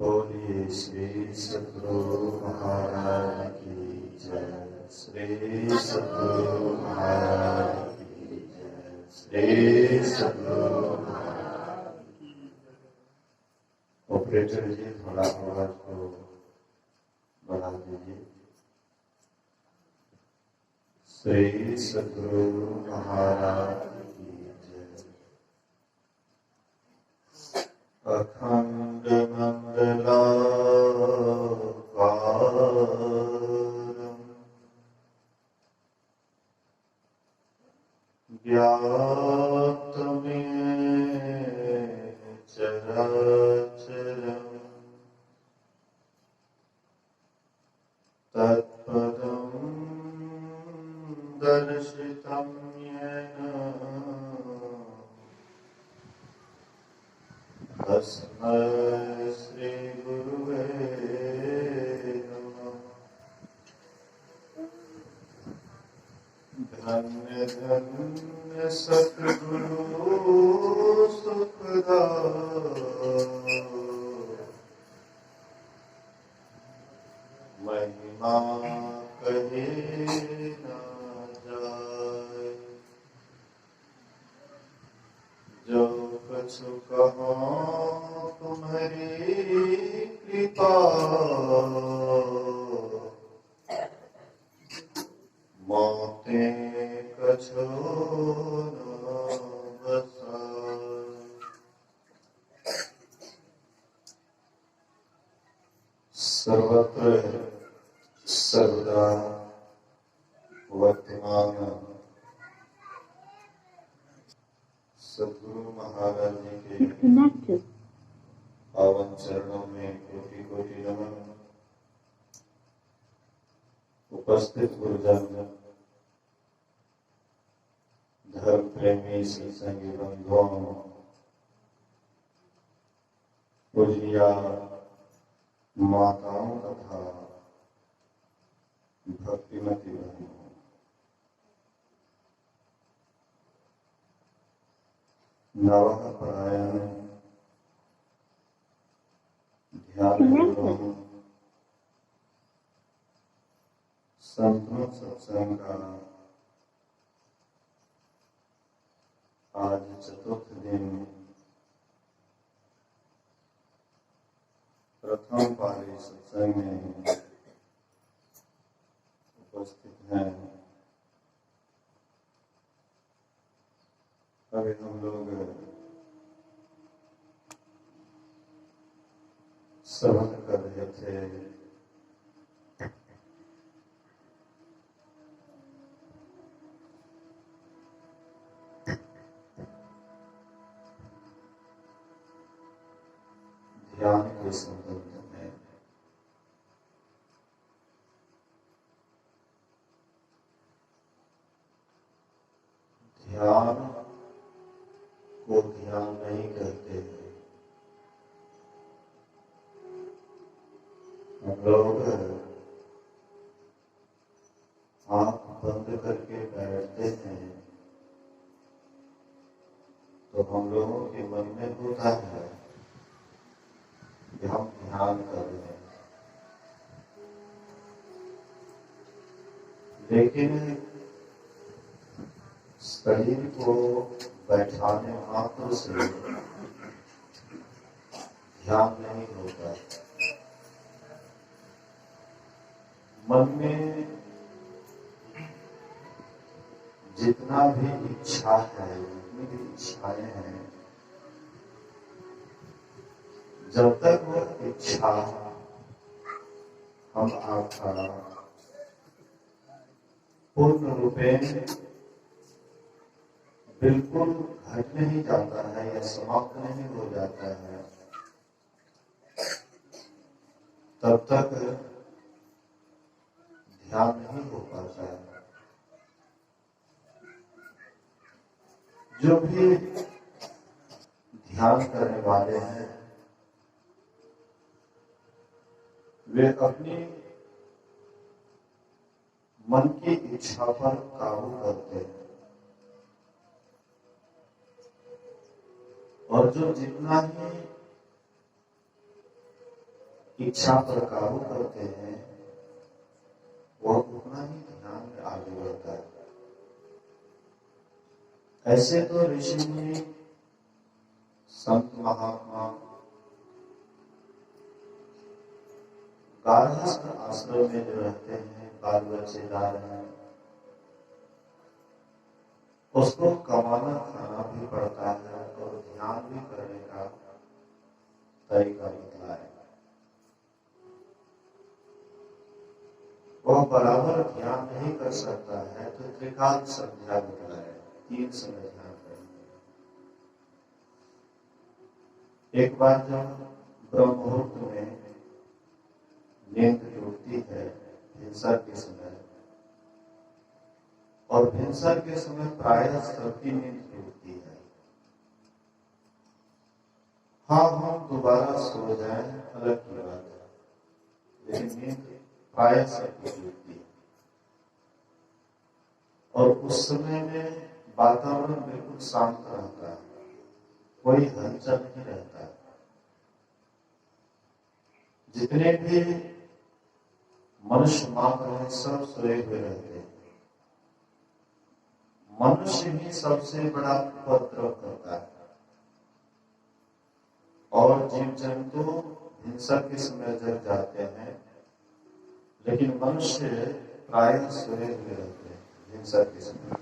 बोलिए श्री सद्गुरु महाराज की जय। श्री सद्गुरु महाराज की जय। श्री सद्गुरु महाराज की जय। ऑपरेटर जी थोड़ा आवाज को बढ़ा दीजिए। श्री सद्गुरु महाराज की जय। अखंड मंडलाकारं व्याप्तमेन चराचरं तत्पदं दर्शितं येन तस्मै श्री गुरुवे नमः। धन्य धन्य सद्गुरु सुखदाता, महिमा कहे ना जाए। जो कछु कहाँ तुम्हारी कृपा, मोते कछु न बसाए। सर्वत्र सर्वदा वर्तमान सद्गुरु महाराज जी के पावन चरणों में कोटि कोटि नमन। उपस्थित गुरुजन, धर्म प्रेमी सत्संगी बंधुओं, पूज्या माताओं तथा भक्तिमती बहनों, नवः परायण ध्यान एवं संतों सत्संग का आज चतुर्थ दिन प्रथम पाली सत्संग में उपस्थित हैं। अभी हम लोग श्रवण कर रहे थे ध्यान के संबंध में। ध्यान को ध्यान नहीं कहते हैं। हम लोग आंख बंद करके बैठते हैं तो हम लोगों के मन में होता है कि हम ध्यान कर रहे हैं, लेकिन शरीर को बैठाने मात्र से ध्यान नहीं होता। मन में जितना भी इच्छा है, जितनी भी इच्छाएं हैं, जब तक वह इच्छा हम आपका पूर्ण रूपेण बिल्कुल घट नहीं जाता है या समाप्त नहीं हो जाता है, तब तक ध्यान नहीं हो पाता है। जो भी ध्यान करने वाले हैं वे अपनी मन की इच्छा पर काबू करते हैं और जो जितना ही इच्छा पर काबू करते हैं, वह उतना ही ध्यान में आगे बढ़ता है। ऐसे तो ऋषि मुनि, संत महात्मा गार्हस्थ आश्रम में जो रहते हैं, बाल बच्चेदार हैं, उसको कमाना खाना भी पड़ता है और ध्यान भी करने का तरीका बदला है। वह बराबर ध्यान नहीं कर सकता है तो त्रिकाल संध्या बदला है, 3 समय ध्यान करेंगे। एक बार जब ब्रह्म मुहूर्त में नींद टूटती है भिनसर के समय, और भिनसर के समय प्रायः सबकी नींद टूटती है। हाँ, हम दोबारा सो जाएं अलग की बात है, लेकिन नींद प्रायः सबकी टूटती है। और उस समय में वातावरण बिल्कुल शांत रहता है, कोई हलचल नहीं रहता है। जितने भी मनुष्य मात्र हैं सब सोए हुए रहते हैं। मनुष्य ही सबसे बड़ा उपद्रव करता है, और जीव जंतु हिंसा के समय जग जाते हैं, लेकिन मनुष्य प्रायः सोए हुए रहते हैं हिंसा के समय।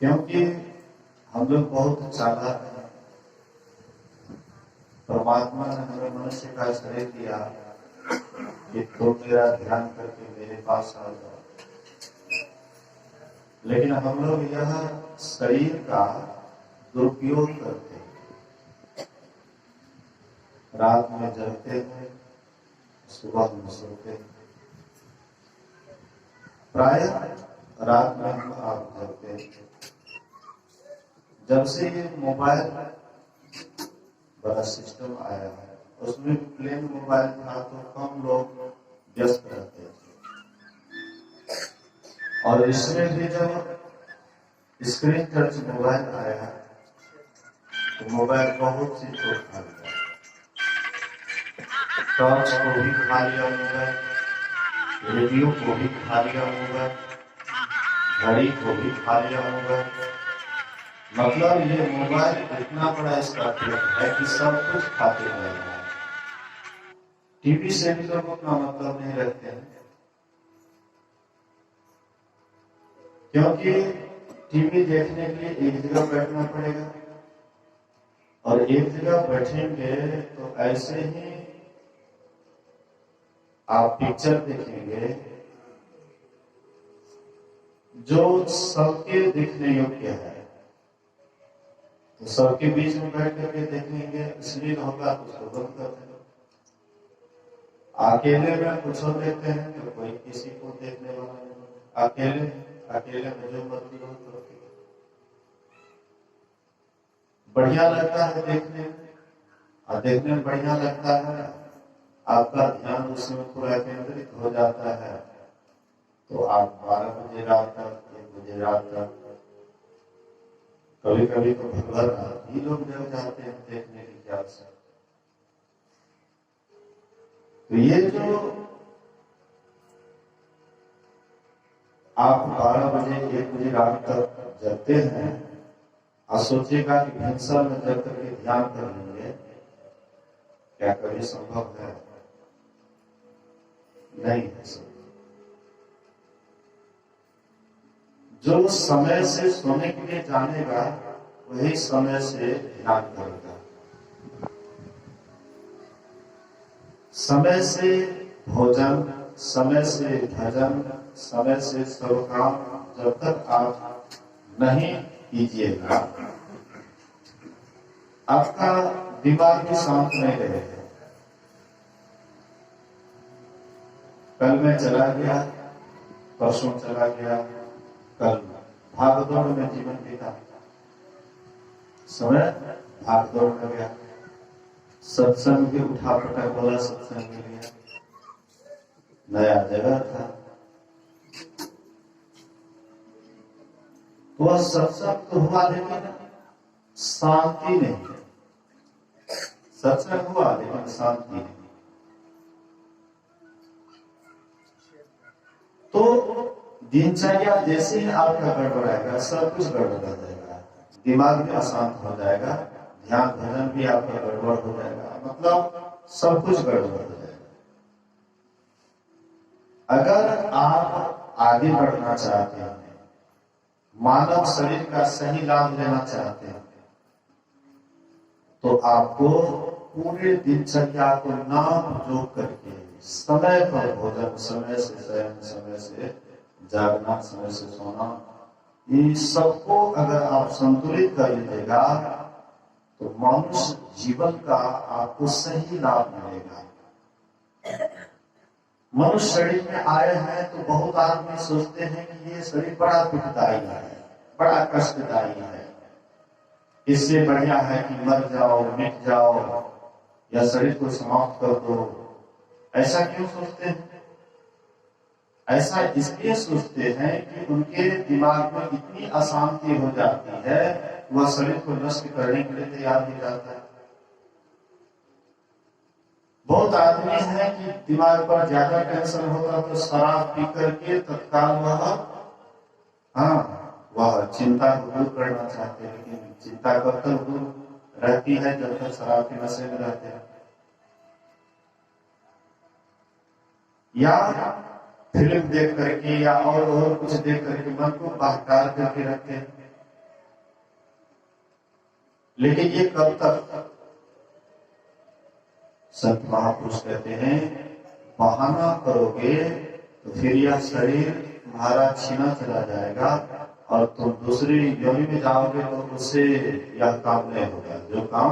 क्योंकि हम लोग बहुत चालाक हैं। परमात्मा ने हमें मनुष्य का शरीर दिया कि तो मेरा ध्यान करके मेरे पास आ जाओ, लेकिन हम लोग यह शरीर का दुरुपयोग करते हैं। रात में जगते हैं, सुबह में सोते हैं। प्रायः रात में हम आप जगते हैं। जब से ये मोबाइल बड़ा सिस्टम आया है, उसमें प्लेन मोबाइल था तो कम लोग व्यस्त रहते थे, और इसमें भी जब स्क्रीन टच मोबाइल आया तो मोबाइल बहुत सी चोट खा लिया। टॉर्च को भी खा लिया मोबाइल, रेडियो को भी खा लिया मोबाइल, घड़ी को भी खा लिया मोबाइल। मतलब ये मोबाइल इतना बड़ा इसका पेट है कि सब कुछ खाते रह रहा है। टीवी से भी लोग उतना मतलब नहीं रखते हैं, क्योंकि टीवी देखने के लिए एक जगह बैठना पड़ेगा, और एक जगह बैठेंगे तो ऐसे ही आप पिक्चर देखेंगे जो सबके दिखने योग्य है। तो सबके बीच में बैठ करके देखेंगे, इसलिए होगा तो उसको बंद कर देंगे। अकेले में कुछ देखते हैं तो कोई किसी को देखने वाला नहीं। अकेले में जो मर्जी हो तो बढ़िया लगता है देखने में, और देखने में बढ़िया लगता है, आपका ध्यान उसमें पूरा केंद्रित हो जाता है, तो आप 12 बजे रात तक, 1 बजे रात तक, कभी कभी तो भर रात ही लोग जग जाते हैं देखने की ख्याल से। तो ये जो आप 12 बजे 1 बजे रात तक जगते हैं, और सोचिएगा कि भिनसर में जग करके ध्यान कर लेंगे, क्या कभी संभव है? नहीं है संभव। जो समय से सोने के लिए जानेगा वही समय से ध्यान करेगा। समय से भोजन, समय से भजन, समय से सब काम जब तक आप नहीं कीजिएगा, आपका दिमाग भी शांत नहीं रहेगा। कल मैं चला गया, परसों चला गया, कल भागदौड़ में जीवन बीता, समय भागदौड़ में गया, सत्संग भी उठा पटक वाला सत्संग में गया, नया जगह था, तो सत्संग तो हुआ, लेकिन शांति नहीं। सत्संग हुआ लेकिन शांति नहीं। तो दिनचर्या जैसे ही आपका गड़बड़ाएगा सब कुछ गड़बड़ हो जाएगा, दिमाग भी अशांत हो जाएगा, ध्यान भजन भी आपका गड़बड़ हो जाएगा, मतलब सब कुछ गड़बड़ हो जाएगा। अगर आप आगे बढ़ना चाहते हैं, मानव शरीर का सही लाभ लेना चाहते हैं, तो आपको पूरे दिनचर्या को नाम जोड़ करके समय पर भोजन, समय से शयन, समय से जागना, समय से सोना, इन सबको अगर आप संतुलित कर लीजिएगा तो मनुष्य जीवन का आपको सही लाभ मिलेगा। मनुष्य शरीर में आए हैं तो बहुत आदमी सोचते हैं कि ये शरीर बड़ा दुखदायी है, बड़ा कष्टदायी है, इससे बढ़िया है कि मर जाओ, मिट जाओ या शरीर को समाप्त कर दो। ऐसा क्यों सोचते हैं? ऐसा इसलिए सोचते हैं कि उनके दिमाग में इतनी अशांति हो जाती है, वह शरीर को नष्ट करने के लिए तैयार हो जाता है। बहुत आदमी है कि दिमाग पर ज्यादा टेंशन होगा तो शराब पी करके तत्काल वह चिंता को दूर करना चाहते हैं, लेकिन चिंता कब तक दूर रहती है? जब तक शराब के नशे में रहते हैं। या फिल्म देख करके या और कुछ देख करके मन को बहकार करके रखते हैं। लेकिन ये कब तक? संत महापुरुष कहते हैं, बहाना करोगे तो फिर यह शरीर तुम्हारा छीना चला जाएगा और तुम दूसरी योनि में जाओगे तो उससे यह काम नहीं होगा जो काम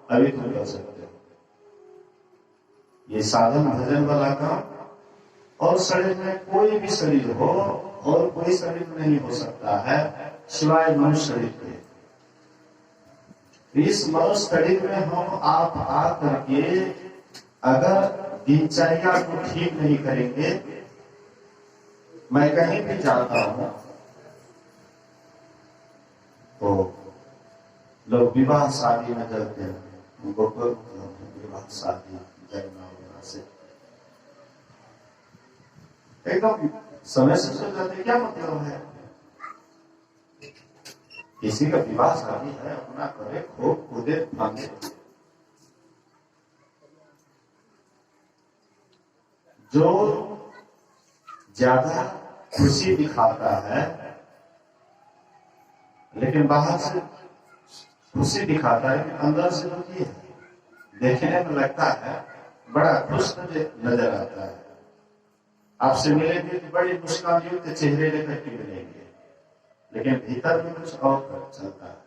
अभी तुम कर सकते हो। ये साधन भजन वाला काम, और शरीर में कोई भी शरीर हो और कोई शरीर नहीं हो सकता है सिवाय मनुष्य शरीर के। इस मनुष्य शरीर में हम आप आ करके अगर दिनचर्या को ठीक नहीं करेंगे, मैं कहीं भी जाता हूं तो लोग विवाह शादी में चलते हैं, उनको विवाह शादी करना वगैरह से एकदम समय से चल जाते, क्या मतलब है? किसी का विवाह शादी है, अपना करे, खूब कूदे फांदे। जो ज्यादा खुशी दिखाता है, लेकिन बाहर से खुशी दिखाता है लेकिन अंदर से दुखी है, देखने में लगता है बड़ा खुश नजर आता है, आपसे मिलेंगे तो बड़ी मुस्कान युक्त चेहरे लेकर के मिलेंगे, लेकिन भीतर में कुछ और चलता है।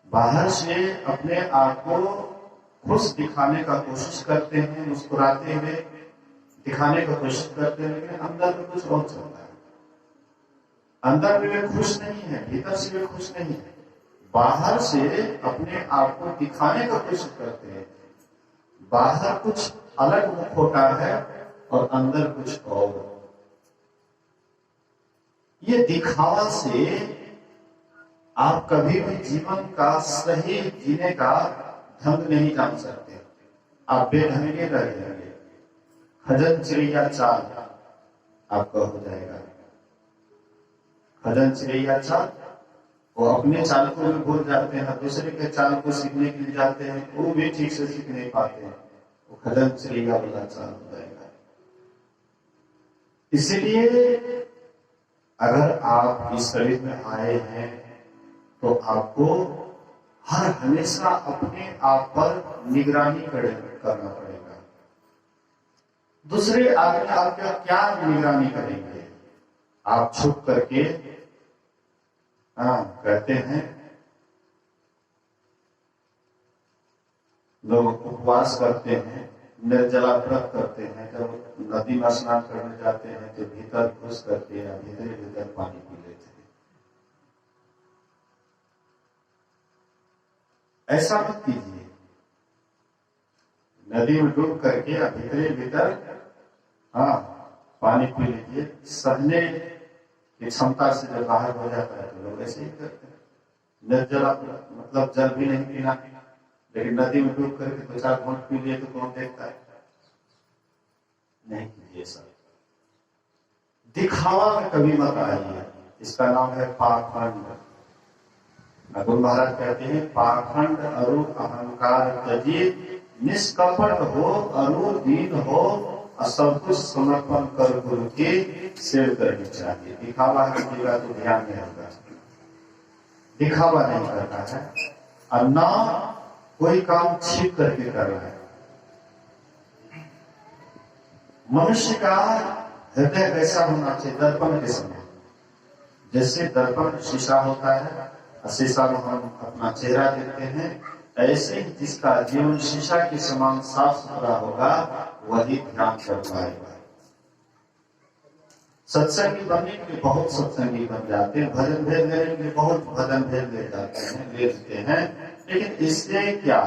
बाहर से अपने आप को खुश दिखाने का कोशिश करते हैं, मुस्कुराते हुए दिखाने का कोशिश करते हैं, लेकिन अंदर में कुछ और चलता है। अंदर में वे खुश नहीं है, भीतर से वे खुश नहीं है। बाहर से अपने आप को दिखाने का कोशिश करते हैं, बाहर कुछ अलग मुखौटा है और अंदर कुछ और। ये दिखावा से आप कभी भी जीवन का सही जीने का ढंग नहीं जान सकते, आप बेढंगे रह जाएंगे। खजन चिड़ैया चाल आपका हो जाएगा। खजन चिड़ैया चाल, वो अपने चाल को भी भूल जाते हैं, दूसरे के चाल को सीखने के लिए जाते हैं, वो भी ठीक से सीख नहीं पाते हैं, वो खजन चिड़ैया वाला चाल हो जाएगा। इसलिए अगर आप इस शरीर में आए हैं तो आपको हर हमेशा अपने आप पर निगरानी करना पड़ेगा। दूसरे आदमी आपका क्या निगरानी करेंगे? आप छुप करके कहते हैं, लोग उपवास करते हैं, निर्जला व्रत करते हैं, जब नदी में स्नान करने जाते हैं तो भीतर घुस करके या भीतर पानी पी लेते हैं। ऐसा मत कीजिए। नदी में डूब करके या भीतर पानी पी लीजिए। सहने की क्षमता से जब बाहर हो जाता है तो लोग ऐसे ही करते हैं। निर्जला मतलब जल भी नहीं पीना, लेकिन नदी में डूब करके 2-4 घूंट पी लिए तो कौन देखता है? नहीं कीजिए सब। दिखावा में कभी मत आइए, इसका नाम है पाखंड। गुरु महाराज कहते हैं पाखंड अरु अहंकार त्यजिए, निष्कपट हो अरु दीन हो, सब कुछ समर्पण कर गुरु की सेवा करनी चाहिए। दिखावा कीजिएगा तो ध्यान नहीं होगा, दिखावा नहीं करना है, और ना कोई काम छिप करके कर रहा है। मनुष्य का हृदय कैसा होना चाहिए? दर्पण के समय जैसे दर्पण शीशा होता है, शीशा में हम अपना चेहरा देखते हैं, ऐसे ही जिसका जीवन शीशा के समान साफ सुथरा होगा वही ध्यान कर पाएगा। सत्संगी बनने के लिए बहुत सत्संगी बन जाते हैं, भजन भेद लेने के लिए बहुत भजन भेद ले जाते हैं, ले लेते हैं, लेकिन इससे क्या?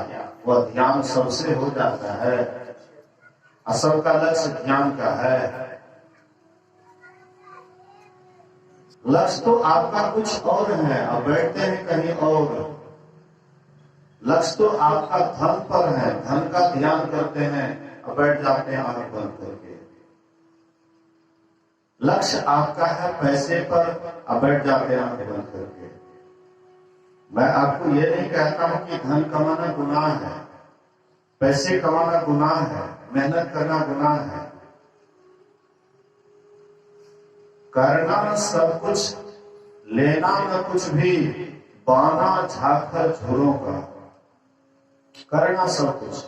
वह ध्यान सबसे हो जाता है, असल का लक्ष्य ध्यान का है। लक्ष्य तो आपका कुछ और है, अब बैठते हैं कहीं और। लक्ष्य तो आपका धन पर है, धन का ध्यान करते हैं, अब बैठ जाते हैं आंख बंद करके। लक्ष्य आपका है पैसे पर, अब बैठ जाते हैं आंख बंद करके। मैं आपको ये नहीं कहता हूं कि धन कमाना गुनाह है, पैसे कमाना गुनाह है, मेहनत करना गुनाह है। करना सब कुछ, लेना न कुछ भी, बाना झाकर झोरों का। करना सब कुछ,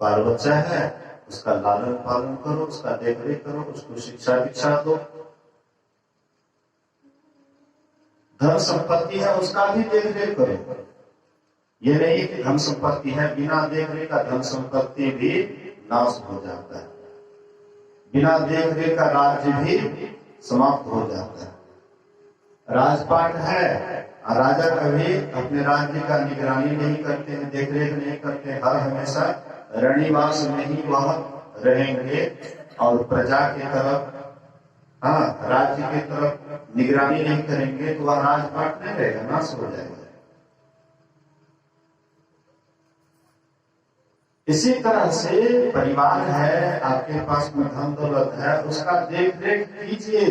बाल बच्चा है उसका लालन पालन करो, उसका देख रेख करो, उसको शिक्षा दीक्षा दो। धन संपत्ति है उसका भी देख रेख करो। ये नहीं कि धन संपत्ति है बिना देख रेख का धन संपत्ति भी नाश हो जाता है, बिना देख रेख का राज्य भी समाप्त हो जाता है। राजपाट है, राजा कभी अपने राज्य का निगरानी नहीं करते हैं, देखरेख नहीं करते, हर हमेशा रणनिवास में ही वह रहेंगे और प्रजा की तरफ, राज्य की तरफ निगरानी नहीं करेंगे तो वह राजपाट नहीं रहेगा, नाश हो जाएगा। इसी तरह से परिवार है, आपके पास में धन दौलत है, उसका देख रेख कीजिए,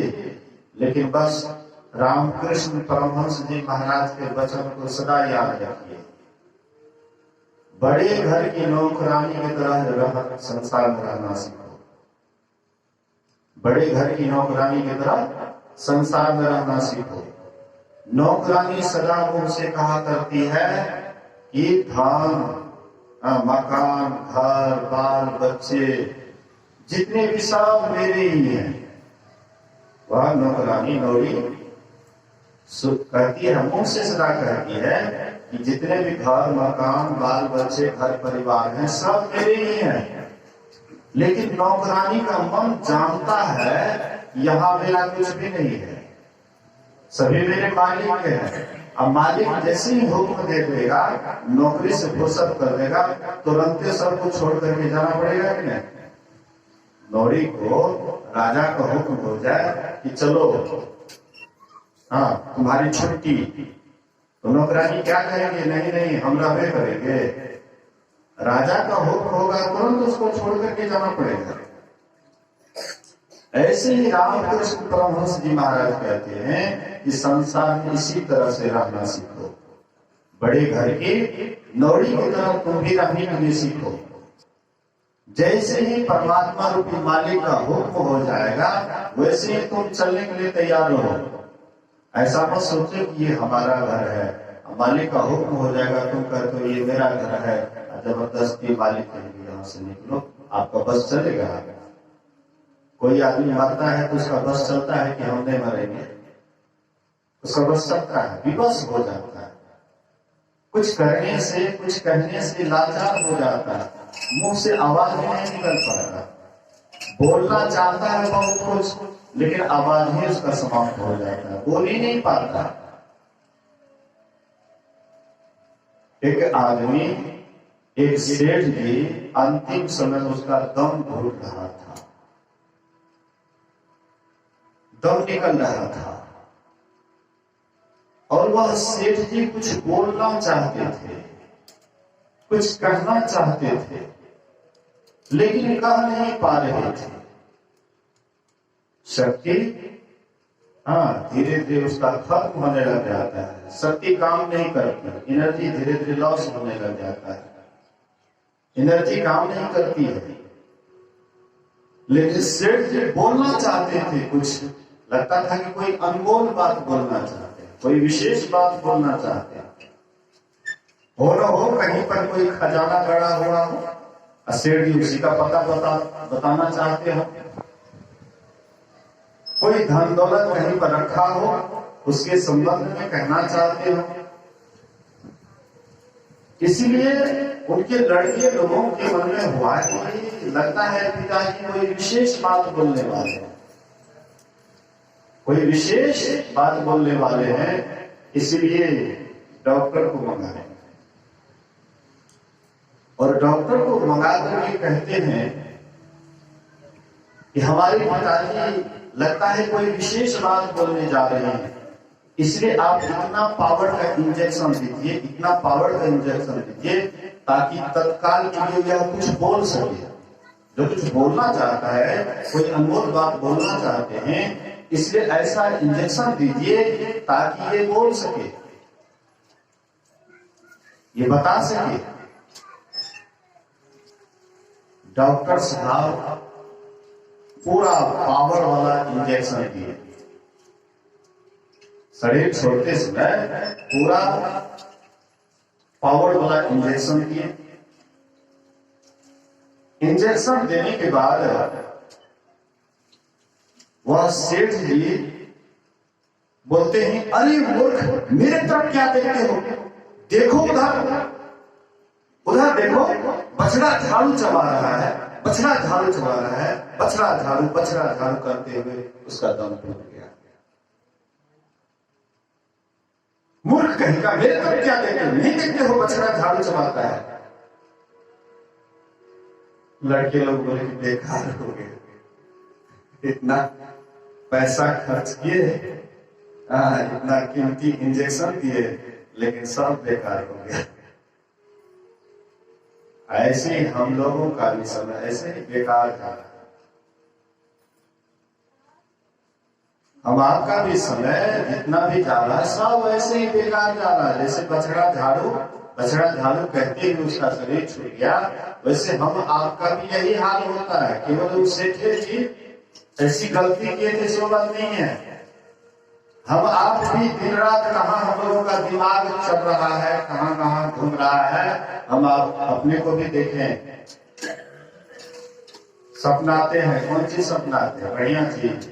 लेकिन बस रामकृष्ण परमहंस जी महाराज के वचन को सदा याद रखिए। बड़े घर की नौकरानी की तरह संसार में रहना सीखो। बड़े घर की नौकरानी की तरह संसार में रहना सीखो। नौकरानी सदा मुंह से कहा करती है कि धन, मकान, घर, बाल बच्चे जितने भी सब मेरे ही हैं। वह नौकरानी नौरी कहती है, मुंह से सदा कहती है कि जितने भी घर, मकान, बाल बच्चे, घर परिवार हैं सब मेरे ही हैं। लेकिन नौकरानी का मन जानता है यहाँ मेरा कुछ भी नहीं है, सभी मेरे मालिक के हैं। अब मालिक जैसे ही हुक्म दे देगा, नौकरी से फुर्सत कर देगा, तुरंत सब कुछ छोड़ करके जाना पड़ेगा कि नहीं? नौरी को राजा का हुक्म हो जाए कि चलो तुम्हारी छुट्टी, तो नौकरानी क्या कहेंगे? नहीं नहीं हम रहबे करेंगे। राजा का हुक्म होगा तुरंत उसको छोड़ करके जाना पड़ेगा। ऐसे ही रामकृष्ण परमहंस जी महाराज कहते हैं कि संसार में इसी तरह से रहना सीखो। बड़े घर की नौरी की तरह तुम भी रहने के लिए सीखो। जैसे ही परमात्मा रूपी मालिक का हुक्म हो जाएगा, वैसे ही तुम चलने के लिए तैयार हो। ऐसा मत सोचो कि ये हमारा घर है, मालिक का हुक्म हो जाएगा, तुम कहते हो ये मेरा घर है, जबरदस्ती मालिक कहेंगे यहाँ से निकलो, आपका बस चलेगा? कोई आदमी मरता है तो उसका बस चलता है कि हम नहीं मरेंगे? उसका बस चलता है, विवश हो जाता है, कुछ करने से, कुछ कहने से लाचार हो जाता है, मुंह से आवाज नहीं निकल पाता। बोलना चाहता है बहुत कुछ, लेकिन आवाज ही उसका समाप्त हो जाता है, बोल ही नहीं पाता। एक आदमी, एक सेठ जी, अंतिम समय उसका दम घुट रहा था, दम निकल रहा था, और वह सेठ जी कुछ बोलना चाहते थे, कुछ कहना चाहते थे लेकिन कह नहीं पा रहे थे। शक्ति धीरे धीरे उसका खत्म होने लग जाता है, शक्ति काम नहीं करती, एनर्जी धीरे धीरे लॉस होने लग जाता है, एनर्जी काम नहीं करती है। लेकिन सेठ जी बोलना चाहते थे, कुछ लगता था कि कोई अनमोल बात बोलना चाहते हैं, कोई विशेष बात बोलना चाहते हैं। हो न हो कहीं पर कोई खजाना गड़ा हुआ हो, सेठ जी उसी का पता बताना चाहते हो, कोई धन दौलत कहीं पर रखा हो उसके संबंध में कहना चाहते हो। इसीलिए उनके लड़के लोगों के मन में हुआ कि लगता है पिताजी कोई विशेष बात बोलने वाले हैं, कोई विशेष बात बोलने वाले हैं, इसलिए डॉक्टर को मंगाए। और डॉक्टर को मंगा करके कहते हैं कि हमारे पिताजी लगता है कोई विशेष बात बोलने जा रहे हैं, इसलिए आप इतना पावर का इंजेक्शन दीजिए, इतना पावर का इंजेक्शन दीजिए ताकि तत्काल के लिए यह कुछ बोल सके। जो कुछ बोलना चाहता है, कोई अनमोल बात बोलना चाहते हैं, इसलिए ऐसा इंजेक्शन दीजिए ताकि ये बोल सके, ये बता सके। डॉक्टर साहब पूरा पावर वाला इंजेक्शन दिए, शरीर छोड़ते समय पूरा पावर वाला इंजेक्शन दिए। इंजेक्शन देने के बाद वह सेठ जी बोलते हैं, अरे मूर्ख, मेरे तरफ क्या देखते हो, देखो उधर, उधर देखो, बछड़ा झाड़ू चबा रहा है, बछड़ा झाड़ू चबा रहा है, बछड़ा झाड़ू करते हुए उसका दम टूट गया। मूर्ख कहीं का, मेरे तरफ क्या देखते हो, नहीं देखते हो बछड़ा झाड़ू चबाता है। लड़के लोग बोले कि बेकार हो गए, इतना पैसा खर्च किए, इतना कीमती इंजेक्शन दिए, लेकिन सब बेकार हो गया। ऐसे ही हम लोगों का भी समय ऐसे ही बेकार जा रहा है। हम आपका भी समय जितना भी जा रहा है सब ऐसे ही बेकार जा रहा है। जैसे बछड़ा झाड़ू कहते हुए उसका शरीर छूट गया, वैसे हम आपका भी यही हाल होता है। केवल उससे ऐसी गलती किए थे सो बात नहीं है। हम आप भी दिन रात कहाँ हम लोगों का दिमाग चल रहा है, कहाँ कहाँ घूम रहा है। हम आप अपने को भी देखें, सपनाते हैं, कौन सी सपनाते हैं, बढ़िया चीज